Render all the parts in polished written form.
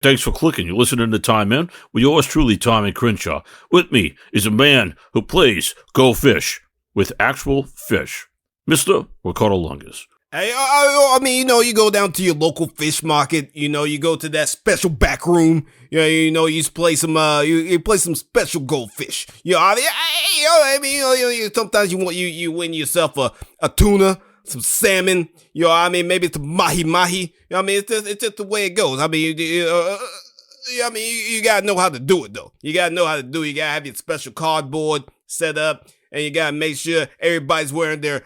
Thanks for clicking. You're listening to Time In with yours truly, Tommy Crenshaw. With me is a man who plays Go Fish with actual fish, Mr. Ricardo Lungus. Hey, I mean, you go down to your local fish market. You go to that special back room. You play some, you play some special goldfish. Sometimes you win yourself a tuna, some salmon. Maybe some mahi mahi. It's just the way it goes. You gotta know how to do it though. You gotta know how to do it. You gotta have your special cardboard set up. And you gotta make sure everybody's wearing their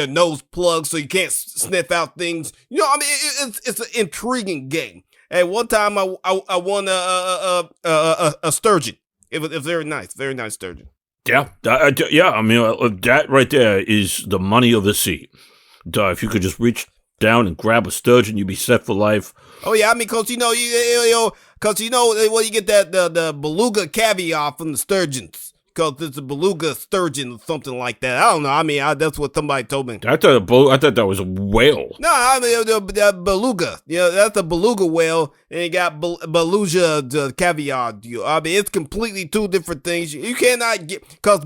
nose plugs so you can't sniff out things. It's an intriguing game. Hey, one time I won a sturgeon. It was very nice sturgeon. Yeah. That right there is the money of the sea. If you could just reach down and grab a sturgeon, you'd be set for life. Oh yeah, cause you get the beluga caviar from the sturgeons. Because it's a beluga sturgeon or something like that. I don't know. That's what somebody told me. I thought that was a whale. No, the beluga. That's a beluga whale, and you got beluga caviar. It's completely two different things. You cannot get because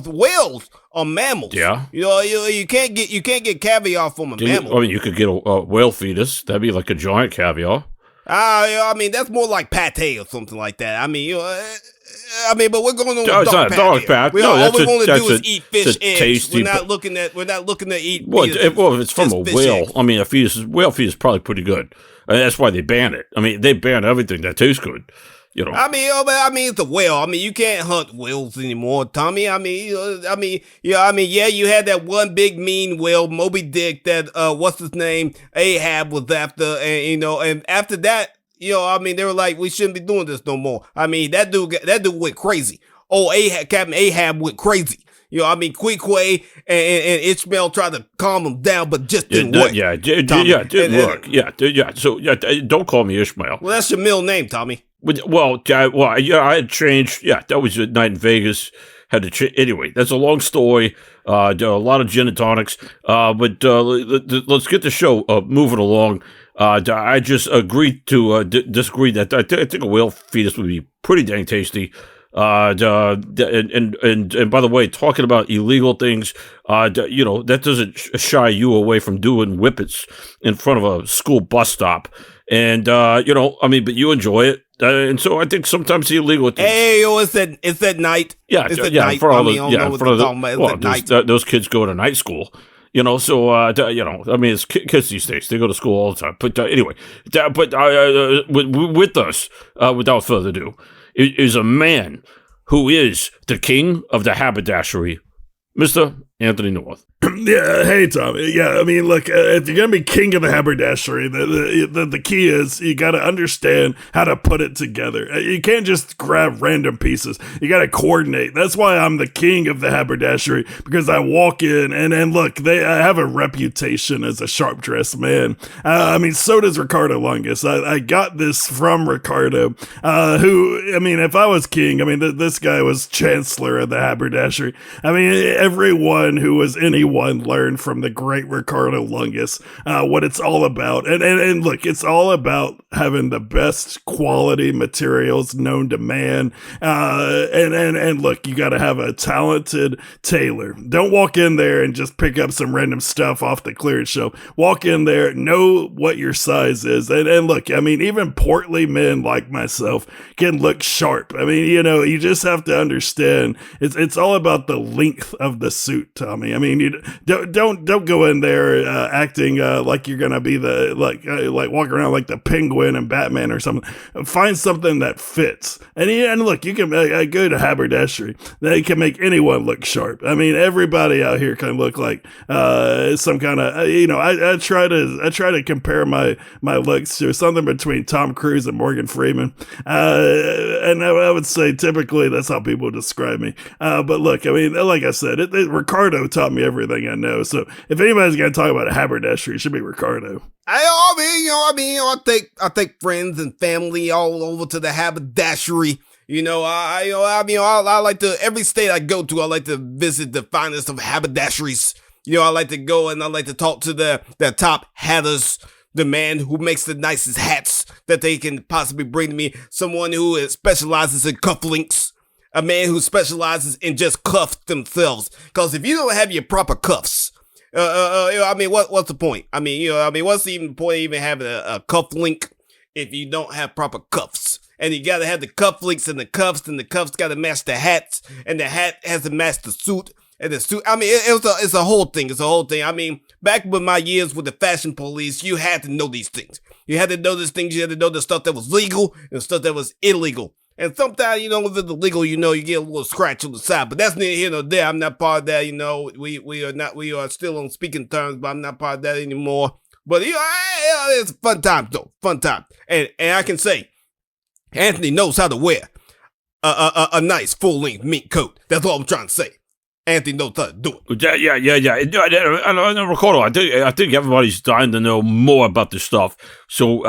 whales are mammals. Yeah. You can't get caviar from a mammal. You could get a whale fetus. That'd be like a giant caviar. That's more like pate or something like that. But we're going on it's not dog pat. All we're going to do is eat fish eggs. Tasty, we're not looking to eat. Well, if it's from a whale, eggs. Whale fetus is probably pretty good. That's why they ban it. They ban everything that tastes good. It's a whale. You can't hunt whales anymore, Tommy. You had that one big mean whale, Moby Dick, that what's his name, Ahab was after, and after that, they were like, we shouldn't be doing this no more. That dude went crazy. Captain Ahab went crazy. Queequeg and Ishmael tried to calm him down, but just didn't work. Yeah, it didn't work. Yeah. So don't call me Ishmael. Well, that's your middle name, Tommy. I had changed. Yeah, that was a night in Vegas. Had to change. Anyway, that's a long story. There are a lot of gin and tonics. But let's get the show moving along. I just agreed to disagree that I think a whale fetus would be pretty dang tasty. And by the way, talking about illegal things, that doesn't shy you away from doing whippets in front of a school bus stop. And, but you enjoy it. And so I think sometimes the illegal things. Hey, it's at night. Yeah, it's at night. For all those kids go to night school. It's kids these days. They go to school all the time. But anyway, with us, without further ado, is a man who is the king of the haberdashery, Mr. Anthony North. Yeah, hey, Tom. Yeah, look, if you're going to be king of the haberdashery, the key is you got to understand how to put it together. You can't just grab random pieces. You got to coordinate. That's why I'm the king of the haberdashery, because I walk in and look, I have a reputation as a sharp-dressed man. So does Ricardo Lungus. I got this from Ricardo, who, if I was king, this guy was chancellor of the haberdashery. Everyone who was anyone learned from the great Ricardo Lungus what it's all about. And look, it's all about having the best quality materials known to man. And look, you got to have a talented tailor. Don't walk in there and just pick up some random stuff off the clearance shelf. Walk in there, know what your size is. And look, even portly men like myself can look sharp. You just have to understand it's all about the length of the suit, Tommy. You don't go in there acting like you're gonna be the like walking around like the Penguin and Batman or something. Find something that fits. And look, you can go to haberdashery. They can make anyone look sharp. Everybody out here can look like some kind of I try to compare my looks to something between Tom Cruise and Morgan Freeman. And I would say typically that's how people describe me. But look, like I said, Ricardo taught me everything I know. So if anybody's going to talk about a haberdashery, it should be Ricardo. I take friends and family all over to the haberdashery. I like to, every state I go to, I like to visit the finest of haberdasheries. I like to go and I like to talk to the top hatters. the man who makes the nicest hats that they can possibly bring to me, someone who specializes in cufflinks, a man who specializes in just cuffs themselves. Because if you don't have your proper cuffs, I mean, what's the point? I mean, what's the point of even having a cuff link if you don't have proper cuffs? And you gotta have the cufflinks and the cuffs gotta match the hats, and the hat has to match the suit, and the suit. I mean, it's a whole thing. It's a whole thing. I mean, back with my years with the fashion police, you had to know these things. You had to know these things. You had to know the stuff that was legal and the stuff that was illegal. And sometimes, if it's illegal, you get a little scratch on the side. But that's neither here nor there. I'm not part of that. We are still on speaking terms, but I'm not part of that anymore. But it's a fun time though, fun time. And I can say, Anthony knows how to wear a nice full-length mink coat. That's all I'm trying to say. Anthony knows how to do it. Yeah. And Ricardo, I think everybody's dying to know more about this stuff. So,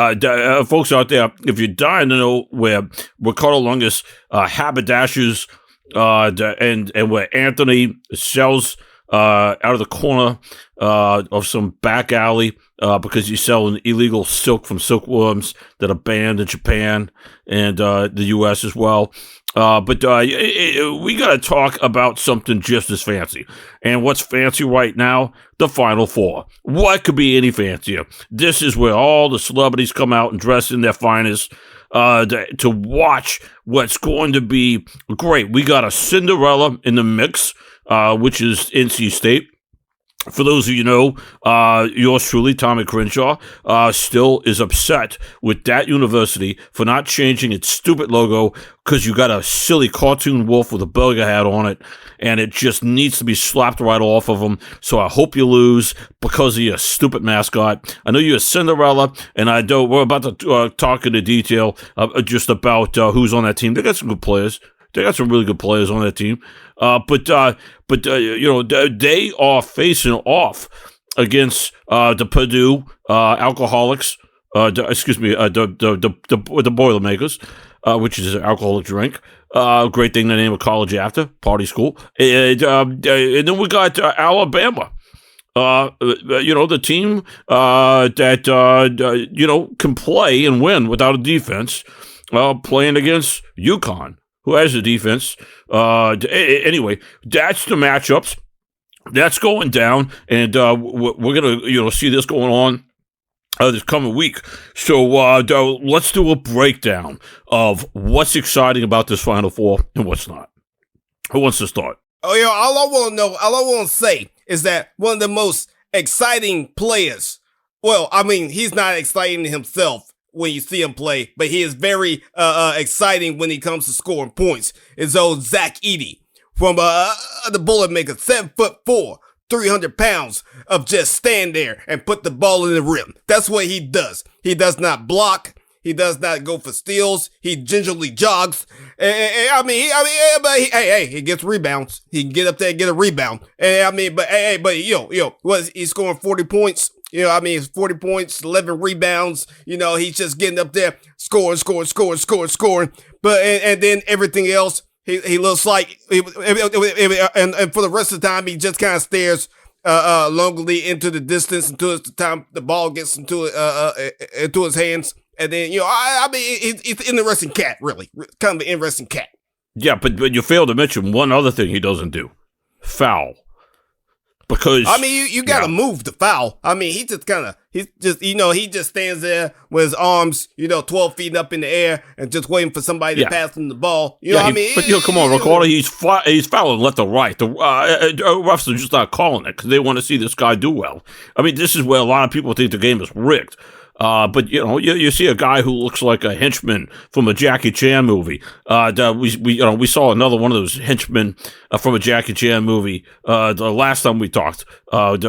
folks out there, if you're dying to know where Ricardo Lungus haberdashes and where Anthony sells out of the corner of some back alley because he's selling illegal silk from silkworms that are banned in Japan and the U.S. as well. But we got to talk about something just as fancy. And what's fancy right now? The Final Four. What could be any fancier? This is where all the celebrities come out and dress in their finest to watch what's going to be great. We got a Cinderella in the mix, which is NC State. For those of you know, yours truly, Tommy Crenshaw, still is upset with that university for not changing its stupid logo because you got a silly cartoon wolf with a burger hat on it, and it just needs to be slapped right off of them. So I hope you lose because of your stupid mascot. I know you're a Cinderella, and we're about to talk into detail just about who's on that team. They got some good players. They got some really good players on that team. But they are facing off against the Purdue alcoholics. The Boilermakers, which is an alcoholic drink. Great thing to name a college after, party school. And then we got Alabama. The team that can play and win without a defense, playing against UConn, who has a defense. Anyway, that's the matchups. That's going down, and we're gonna see this going on this coming week. So let's do a breakdown of what's exciting about this Final Four and what's not. Who wants to start? All I want to say is that one of the most exciting players. Well, I mean, he's not exciting himself when you see him play, but he is very exciting when he comes to scoring points. Is old Zach Edey from the Boilermakers, 7'4", 300 pounds of just stand there and put the ball in the rim. That's what he does. He does not block. He does not go for steals. He gingerly jogs. But he gets rebounds. He can get up there and get a rebound. He's scoring 40 points. It's 40 points, 11 rebounds. He's just getting up there, scoring. But and then everything else, he looks like, and for the rest of the time, he just kind of stares longingly into the distance until the time the ball gets into his hands. And then, he's an interesting cat, really. Kind of an interesting cat. Yeah, but you failed to mention one other thing he doesn't do. Foul. Because you gotta move the foul. He just stands there with his arms, 12 feet up in the air and just waiting for somebody to pass him the ball. Come on, Ricardo, he's fouling left or right. The refs are just not calling it because they want to see this guy do well. This is where a lot of people think the game is rigged. But you see a guy who looks like a henchman from a Jackie Chan movie. We saw another one of those henchmen from a Jackie Chan movie the last time we talked with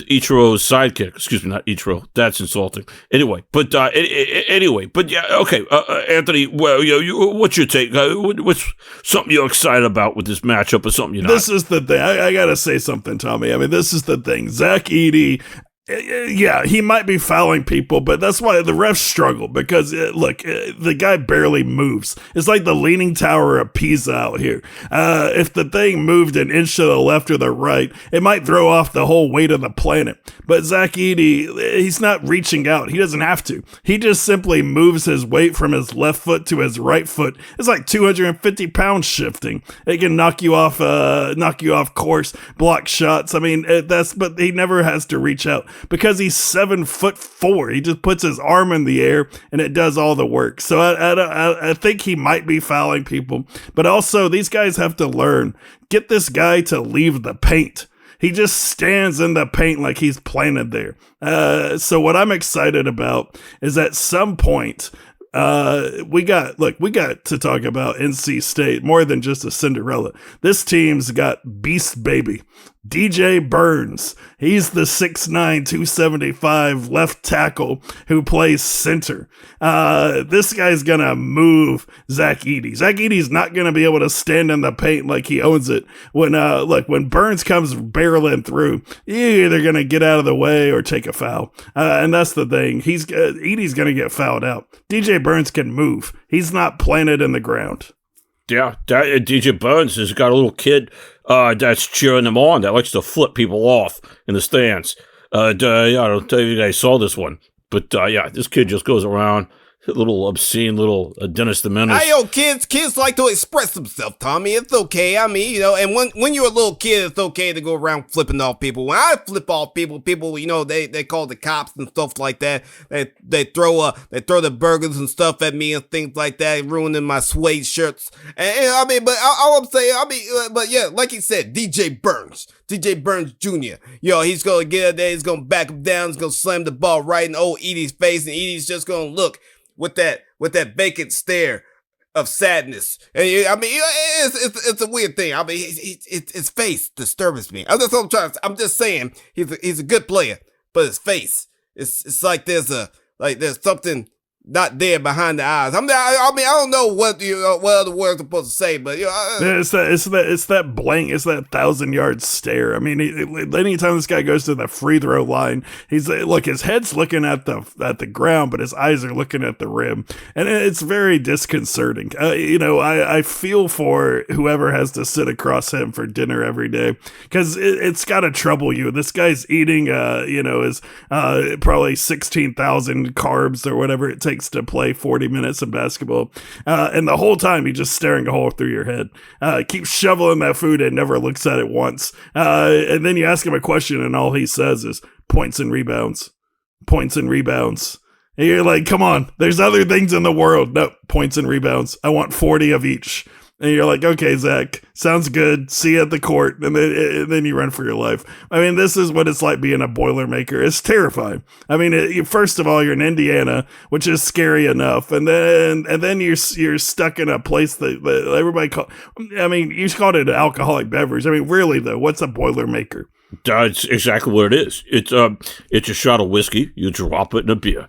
Ichiro's sidekick. Excuse me, not Ichiro. That's insulting. Anyway, okay. Anthony, well, what's your take? What's something you're excited about with this matchup, or something you're not? This is the thing. I gotta say something, Tommy. This is the thing. Zach Edey, Yeah, he might be fouling people, but that's why the refs struggle because the guy barely moves. It's like the Leaning Tower of Pisa out here. If the thing moved an inch to the left or the right, it might throw off the whole weight of the planet. But Zach Edey, he's not reaching out. He doesn't have to. He just simply moves his weight from his left foot to his right foot. It's like 250 pounds shifting. It can knock you off course, block shots. I mean, but he never has to reach out. Because he's 7'4", he just puts his arm in the air and it does all the work. So I think he might be fouling people, but also these guys have to learn. Get this guy to leave the paint. He just stands in the paint like he's planted there. So what I'm excited about is at some point. We got to talk about NC State more than just a Cinderella. This team's got Beast Baby. DJ Burns. He's the 6'9", 275 left tackle who plays center. This guy's gonna move Zach Edey. Zach Edey's not gonna be able to stand in the paint like he owns it. When Burns comes barreling through, you're either gonna get out of the way or take a foul. And that's the thing. Edey's gonna get fouled out. DJ Burns can move. He's not planted in the ground. Yeah, DJ Burns has got a little kid that's cheering him on that likes to flip people off in the stands. I don't know if you guys saw this one, but this kid just goes around, a little obscene, little Dennis the Menace. Hey, yo, kids like to express themselves, Tommy. It's okay. I mean, and when you're a little kid, it's okay to go around flipping off people. When I flip off people, they call the cops and stuff like that. They throw the burgers and stuff at me and things like that, ruining my suede shirts. And I mean, but all I'm saying, but yeah, like he said, DJ Burns Jr. He's gonna get out there, he's gonna back him down, he's gonna slam the ball right in old Edey's face, and Edey's just gonna look with that vacant stare of sadness. And it's a weird thing. I mean, his face disturbs me. I'm just saying he's a good player, but his face, it's like there's something not there behind the eyes. I don't know what other words I'm supposed to say, but it's that blank, it's that 1,000-yard stare. I mean, anytime this guy goes to the free throw line, his head's looking at the ground, but his eyes are looking at the rim, and it's very disconcerting. I feel for whoever has to sit across him for dinner every day, because it's got to trouble you. This guy's eating, is probably 16,000 carbs or whatever it takes to play 40 minutes of basketball, and the whole time he's just staring a hole through your head. Keeps shoveling that food and never looks at it once, and then you ask him a question and all he says is points and rebounds. And you're like, come on, there's other things in the world. No, points and rebounds. I want 40 of each. And you're like, okay, Zach, sounds good. See you at the court. And then you run for your life. I mean, this is what it's like being a Boilermaker. It's terrifying. I mean, first of all, you're in Indiana, which is scary enough. And then you're stuck in a place that everybody you called it an alcoholic beverage. I mean, really, though, what's a Boilermaker? That's exactly what it is. It's a shot of whiskey. You drop it in a beer.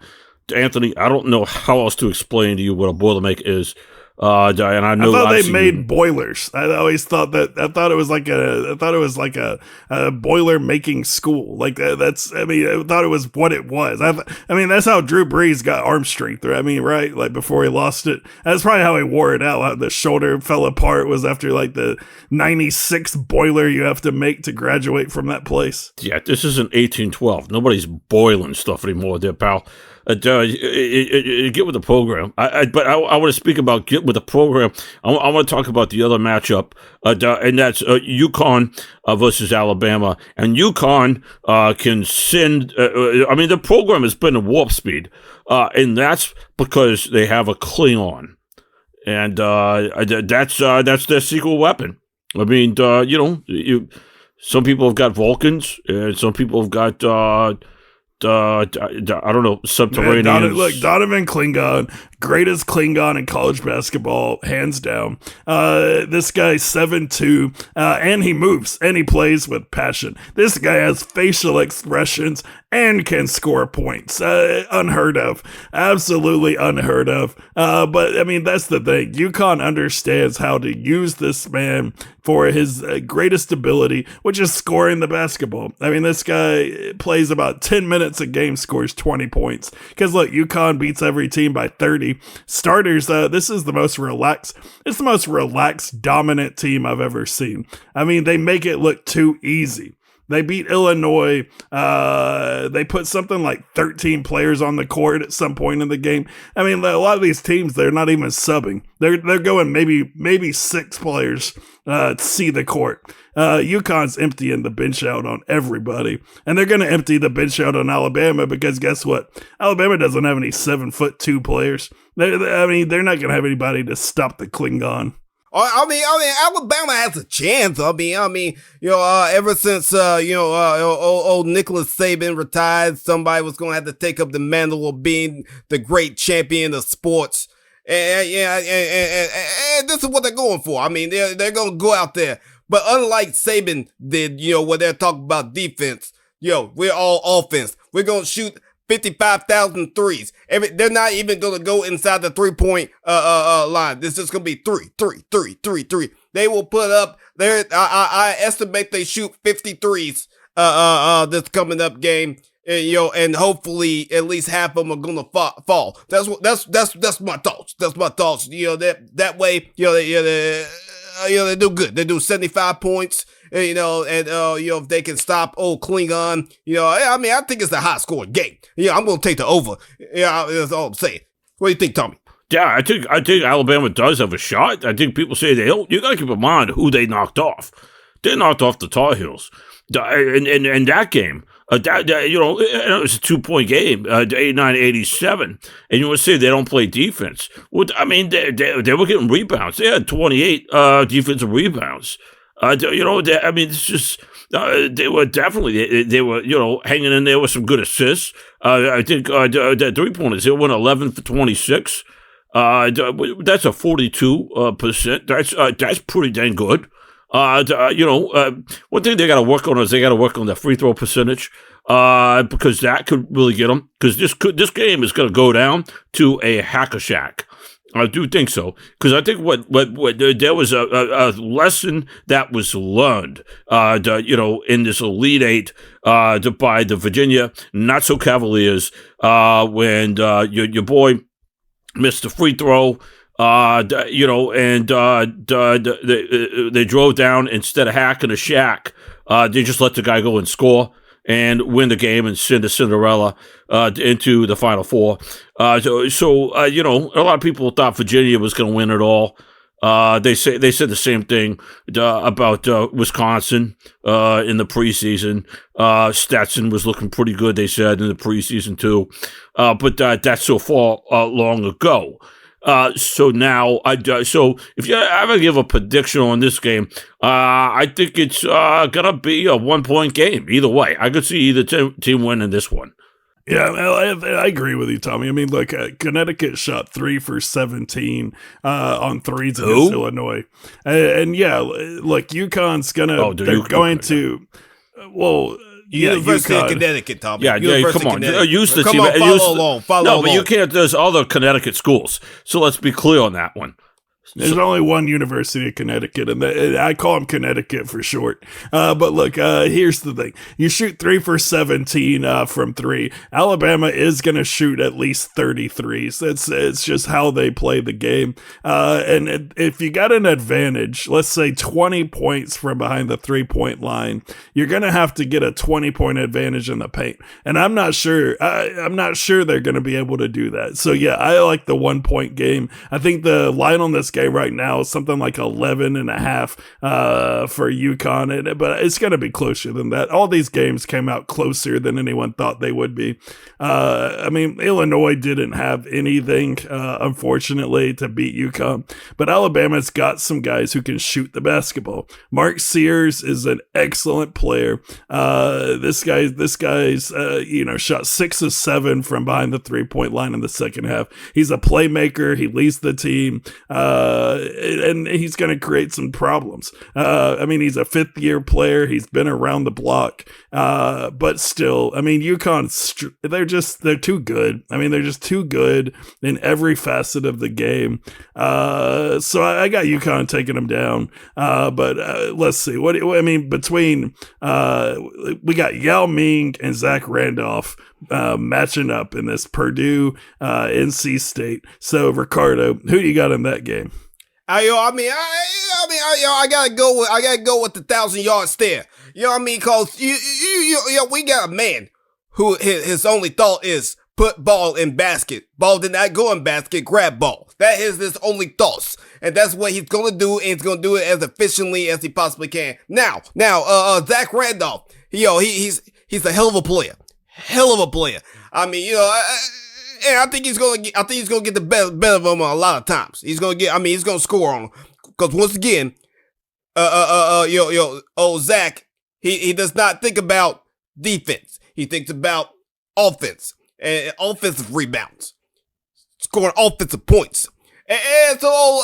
Anthony, I don't know how else to explain to you what a Boilermaker is. And I thought they made boilers. I always thought that. I thought it was like a boiler making school. Like that's. I mean, I thought it was what it was. I mean, that's how Drew Brees got arm strength. I mean, right? Like before he lost it. That's probably how he wore it out. How the shoulder fell apart was after like the 96 boiler you have to make to graduate from that place. Yeah, this isn't 1812. Nobody's boiling stuff anymore, there, pal. Get with the program. But I want to speak about get with the program. I want to talk about the other matchup, and that's UConn versus Alabama. And UConn can send. The program has been at warp speed, and that's because they have a Klingon, and that's their secret weapon. I mean, some people have got Vulcans, and some people have got. I don't know, subterranean. Donovan Klingon, greatest Klingon in college basketball, hands down. This guy's 7'2", and he moves, and he plays with passion. This guy has facial expressions and can score points. Unheard of. Absolutely unheard of. But I mean, that's the thing. UConn understands how to use this man for his greatest ability, which is scoring the basketball. I mean, this guy plays about 10 minutes a game, scores 20 points. Because look, UConn beats every team by 30. Starters, this is the most relaxed. It's the most relaxed, dominant team I've ever seen. I mean, they make it look too easy. They beat Illinois. They put something like 13 players on the court at some point in the game. I mean, a lot of these teams, they're not even subbing. They're going maybe 6 players to see the court. UConn's emptying the bench out on everybody. And they're going to empty the bench out on Alabama because guess what? Alabama doesn't have any 7'2" players. I mean, they're not going to have anybody to stop the Klingon. I mean, Alabama has a chance. I mean, ever since, old Nicholas Saban retired, somebody was going to have to take up the mantle of being the great champion of sports. And this is what they're going for. I mean, they're going to go out there. But unlike Saban did, where they're talking about defense, we're all offense. We're going to shoot 55,000 threes. They're not even going to go inside the 3-point line. This is going to be 3. They will put up there. I estimate they shoot 53s this coming up game. And hopefully at least half of them are going to fall. That's my thoughts. That's my thoughts. That way, they do good. They do 75 points. If they can stop old Klingon, I mean, I think it's a high scoring game. I'm going to take the over. That's all I'm saying. What do you think, Tommy? Yeah, I think Alabama does have a shot. I think people say they don't. You got to keep in mind who they knocked off. They knocked off the Tar Heels. In that game, it was a 2-point game, 89-87, and you would say they don't play defense. Well, I mean, they were getting rebounds. They had 28 defensive rebounds. I mean, it's just they were definitely they were hanging in there with some good assists. I think the 3-pointers, they went 11 for 26. That's a 42%. That's pretty dang good. One thing they got to work on is they got to work on the free throw percentage, because that could really get them. Because this game is going to go down to a hack-a-shack. I do think so, because I think what there was a lesson that was learned, in this Elite Eight, by the Virginia not so Cavaliers, when your boy missed the free throw. They drove down instead of hacking a shack. They just let the guy go and score and win the game and send a Cinderella into the Final Four. A lot of people thought Virginia was going to win it all. They said the same thing about Wisconsin in the preseason. Stetson was looking pretty good, they said, in the preseason too. But that's so far long ago. So now, so if you ever give a prediction on this game, I think it's gonna be a 1-point game. Either way, I could see either team winning this one. Yeah, I agree with you, Tommy. I mean, look, Connecticut shot 3 for 17 on threes against Illinois, and yeah, look, UConn's they're going to. University UConn. of Connecticut, Tommy. Yeah, come on. Use the team. Follow along. But you can't. There's other Connecticut schools, so let's be clear on that one. There's only one University of Connecticut, and I call them Connecticut for short. But look, here's the thing. You shoot 3 for 17 from 3. Alabama is going to shoot at least 33s. It's just how they play the game. And if you got an advantage, let's say 20 points from behind the 3-point line, you're going to have to get a 20-point advantage in the paint. And I'm not sure they're going to be able to do that. So, yeah, I like the 1-point game. I think the line on this game right now is something like 11.5 for UConn, but it's going to be closer than that. All these games came out closer than anyone thought they would be. I mean, Illinois didn't have anything, unfortunately, to beat UConn, but Alabama's got some guys who can shoot the basketball. Mark Sears is an excellent player. This guy's shot 6 of 7 from behind the 3-point line in the second half. He's a playmaker. He leads the team. and he's going to create some problems. I mean, he's a fifth-year player. He's been around the block, but still, I mean, UConn, they're too good. I mean, they're just too good in every facet of the game. So I got UConn taking them down. But let's see. I mean, between we got Yao Ming and Zach Randolph matching up in this Purdue NC State. So Ricardo, who do you got in that game? I gotta go with the 1,000-yard stare. You know what I mean? Cause we got a man who his only thought is put ball in basket. Ball did not go in basket. Grab ball. That is his only thoughts, and that's what he's gonna do. And he's gonna do it as efficiently as he possibly can. Now, Zach Randolph. He's a hell of a player. Hell of a player. I mean, and I think he's gonna get the better of him a lot of times. He's gonna score on him. Because once again, Zach, he does not think about defense. He thinks about offense and offensive rebounds, scoring offensive points. And so,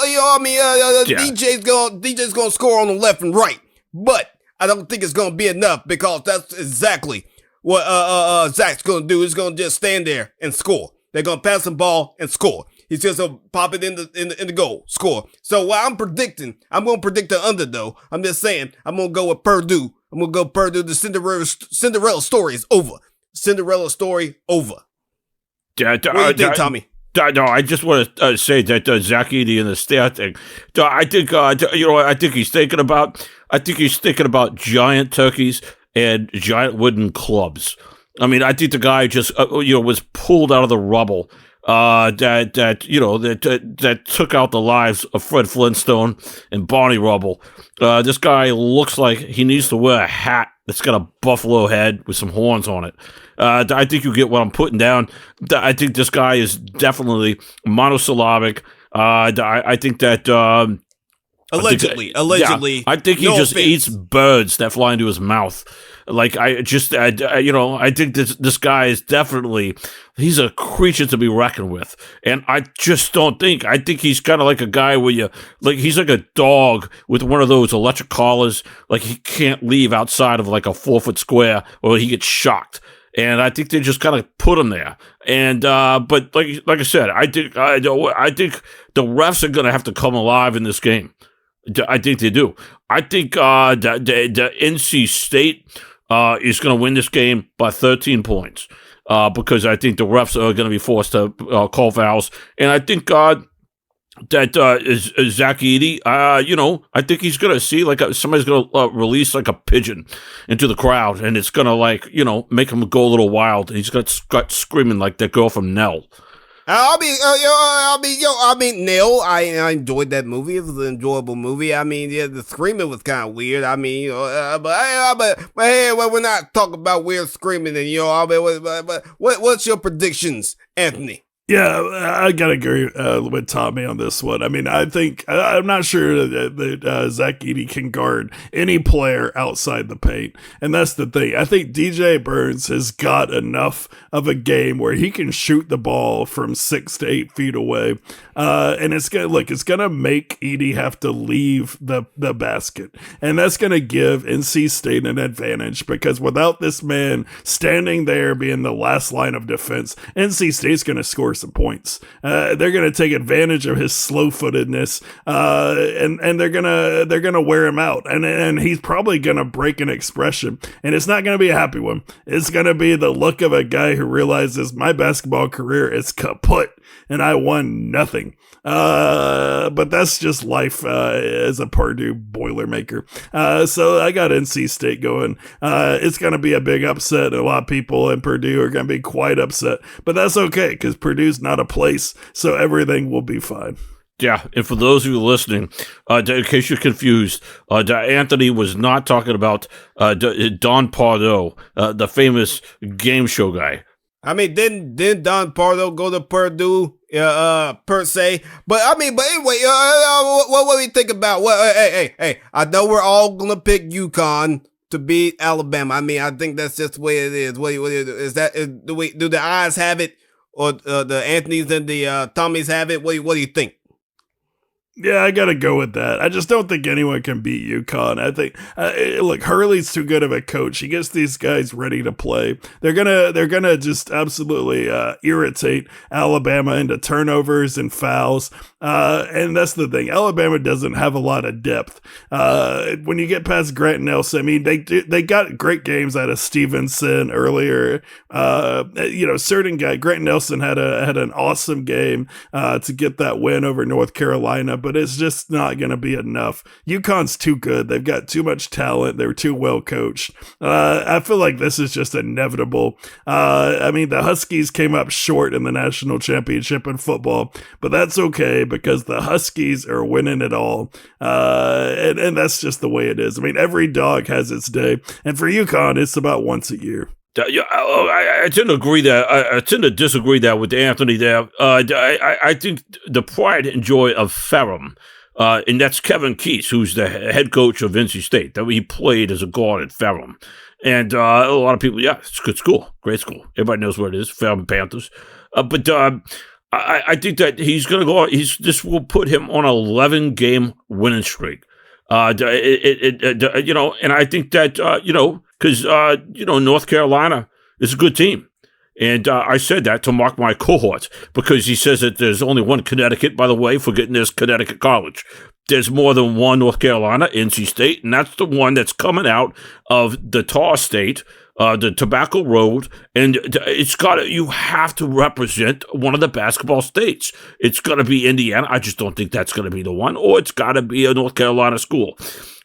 DJ's gonna score on the left and right. But I don't think it's gonna be enough, because that's exactly what Zach's gonna do. He's gonna just stand there and score. They're gonna pass the ball and score. He's just gonna pop it in the goal, score. So what I'm gonna predict the under though. I'm just saying, I'm gonna go with Purdue. I'm gonna go Purdue. The Cinderella story is over. Cinderella story over. What do you think, Tommy? No, I just want to say that Zach Edey and the stat thing. I think he's thinking about giant turkeys and giant wooden clubs. I mean, I think the guy just was pulled out of the rubble. That took out the lives of Fred Flintstone and Barney Rubble. This guy looks like he needs to wear a hat that's got a buffalo head with some horns on it. I think you get what I'm putting down. I think this guy is definitely monosyllabic. I think that allegedly, I think he just eats birds that fly into his mouth. Like I think this guy is definitely, he's a creature to be reckoned with, and I just don't think. I think he's kind of like a guy where he's like a dog with one of those electric collars. Like he can't leave outside of like a 4-foot square, or he gets shocked. And I think they just kind of put him there. And but like I said, I think the refs are going to have to come alive in this game. I think they do. I think the NC State is going to win this game by 13 points because I think the refs are going to be forced to call fouls. And I think that is Zach Edey. I think he's going to see somebody's going to release like a pigeon into the crowd, and it's going to make him go a little wild. And he's going to start screaming like that girl from Nell. Nell. I enjoyed that movie. It was an enjoyable movie. I mean, yeah, the screaming was kind of weird. I mean, but hey, we're not talking about weird screaming. And what's your predictions, Anthony? Yeah, I gotta agree with Tommy on this one. I mean, I'm not sure that Zach Edey can guard any player outside the paint, and that's the thing. I think DJ Burns has got enough of a game where he can shoot the ball from 6 to 8 feet away, and it's gonna make Edey have to leave the basket, and that's gonna give NC State an advantage, because without this man standing there being the last line of defense, NC State's gonna score some points. They're going to take advantage of his slow-footedness, and they're gonna wear him out. And he's probably going to break an expression, and it's not going to be a happy one. It's going to be the look of a guy who realizes my basketball career is kaput, and I won nothing. But that's just life as a Purdue Boilermaker. So I got NC State going. It's going to be a big upset. A lot of people in Purdue are going to be quite upset, but that's okay, because Purdue's not a place, so everything will be fine. Yeah, and for those of you listening, in case you're confused, Anthony was not talking about Don Pardo, the famous game show guy. I mean, didn't Don Pardo go to Purdue per se? But anyway, what do we think about? Hey, I know we're all gonna pick UConn to beat Alabama. I mean, I think that's just the way it is. What is that? Do the eyes have it, or the Anthonys and the Tommies have it? What do you think? Yeah, I gotta go with that. I just don't think anyone can beat UConn. I think, look, Hurley's too good of a coach. He gets these guys ready to play. They're gonna just absolutely irritate Alabama into turnovers and fouls. And that's the thing. Alabama doesn't have a lot of depth. When you get past Grant Nelson, I mean, they got great games out of Stevenson earlier. Certain guy, Grant Nelson had an awesome game to get that win over North Carolina, but it's just not going to be enough. UConn's too good. They've got too much talent. They're too well coached. I feel like this is just inevitable. I mean, the Huskies came up short in the national championship in football, but that's okay because the Huskies are winning it all. And that's just the way it is. I mean, every dog has its day. And for UConn, it's about once a year. I tend to agree that I tend to disagree that with Anthony there. I think the pride and joy of Ferrum, and that's Kevin Keese, who's the head coach of NC State. That he played as a guard at Ferrum, and a lot of people, yeah, it's a good school, great school. Everybody knows where it is, Ferrum Panthers. But I think that he's going to go. This will put him on an 11-game winning streak. And I think that because North Carolina is a good team, and I said that to mark my cohorts because he says that there's only one Connecticut. By the way, forgetting there's Connecticut College. There's more than one North Carolina, NC State, and that's the one that's coming out of the Tar State. The Tobacco Road, and you have to represent one of the basketball states. It's going to be Indiana. I just don't think that's going to be the one, or it's got to be a North Carolina school.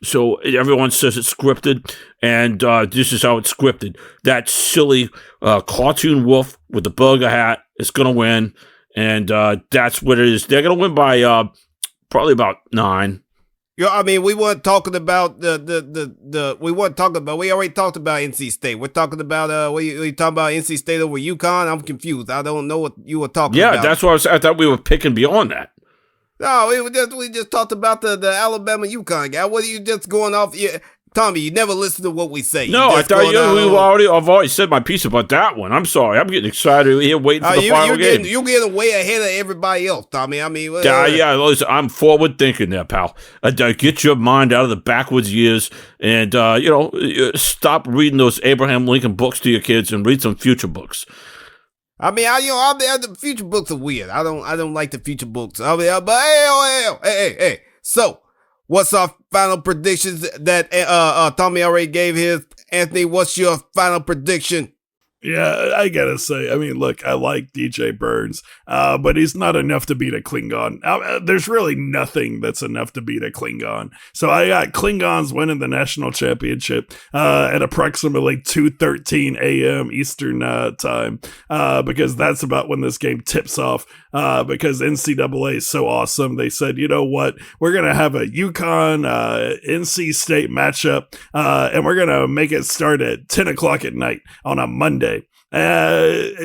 So everyone says it's scripted, and this is how it's scripted. That silly cartoon wolf with the burger hat is going to win, and that's what it is. They're going to win by probably about 9. Yeah, I mean, we weren't talking about we weren't talking about, we already talked about NC State. We're talking about, we talking about NC State over UConn? I'm confused. I don't know what you were talking about. Yeah, that's what I thought we were picking beyond that. No, we just talked about the Alabama UConn guy. What are you just going off? Yeah, Tommy, you never listen to what we say. No, I thought I've already said my piece about that one. I'm sorry. I'm getting excited here waiting for the final game. You're getting way ahead of everybody else, Tommy. I mean, listen, I'm forward thinking there, pal. Get your mind out of the backwards years and, stop reading those Abraham Lincoln books to your kids and read some future books. I mean, the future books are weird. I don't like the future books. I mean, but hey. So, what's our final predictions that Tommy already gave his? Anthony, what's your final prediction? Yeah, I gotta say, I mean, look, I like DJ Burns, but he's not enough to beat a Klingon. There's really nothing that's enough to beat a Klingon. So I got Klingons winning the national championship at approximately 2:13 a.m. Eastern time, because that's about when this game tips off. Because NCAA is so awesome, they said, you know what, we're gonna have a UConn NC State matchup, and we're gonna make it start at 10 o'clock at night on a Monday.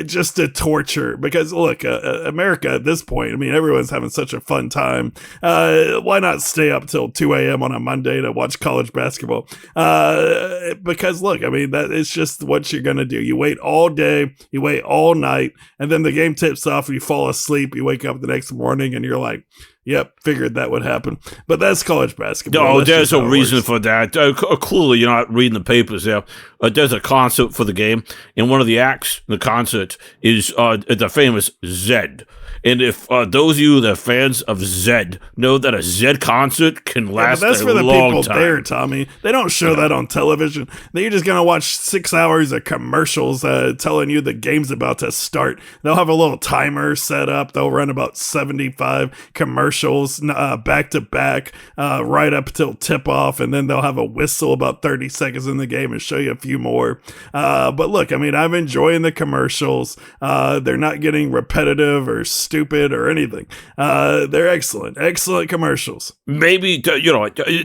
Just to torture, because look, America at this point, I mean, everyone's having such a fun time. Why not stay up till 2 a.m. on a Monday to watch college basketball? Because look, I mean, that it's just what you're gonna do. You wait all day, you wait all night, and then the game tips off and you fall asleep. You wake up the next morning and you're like, yep, figured that would happen. But that's college basketball. No, there's a reason for that. Clearly, you're not reading the papers there. There's a concert for the game, and one of the acts in the concert is the famous Zed. And if those of you that are fans of Zed know that a Zed concert can last a long time. That's for the people there, Tommy. They don't show that on television. You're just going to watch 6 hours of commercials telling you the game's about to start. They'll have a little timer set up. They'll run about 75 commercials back to back right up till tip off, and then they'll have a whistle about 30 seconds in the game and show you a few more. But look, I mean, I'm enjoying the commercials. They're not getting repetitive or stupid or anything. They're excellent commercials. Maybe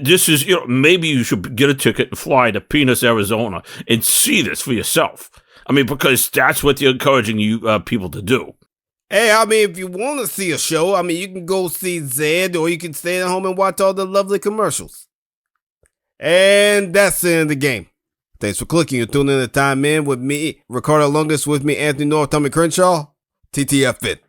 this is maybe you should get a ticket and fly to Phoenix, Arizona, and see this for yourself. I mean, because that's what they're encouraging you people to do. Hey, I mean, if you want to see a show, I mean, you can go see Zed, or you can stay at home and watch all the lovely commercials. And that's the end of the game. Thanks for clicking. You're tuning in to Time In with me, Ricardo Lungus, with me, Anthony North, Tommy Crenshaw, TTF Fit.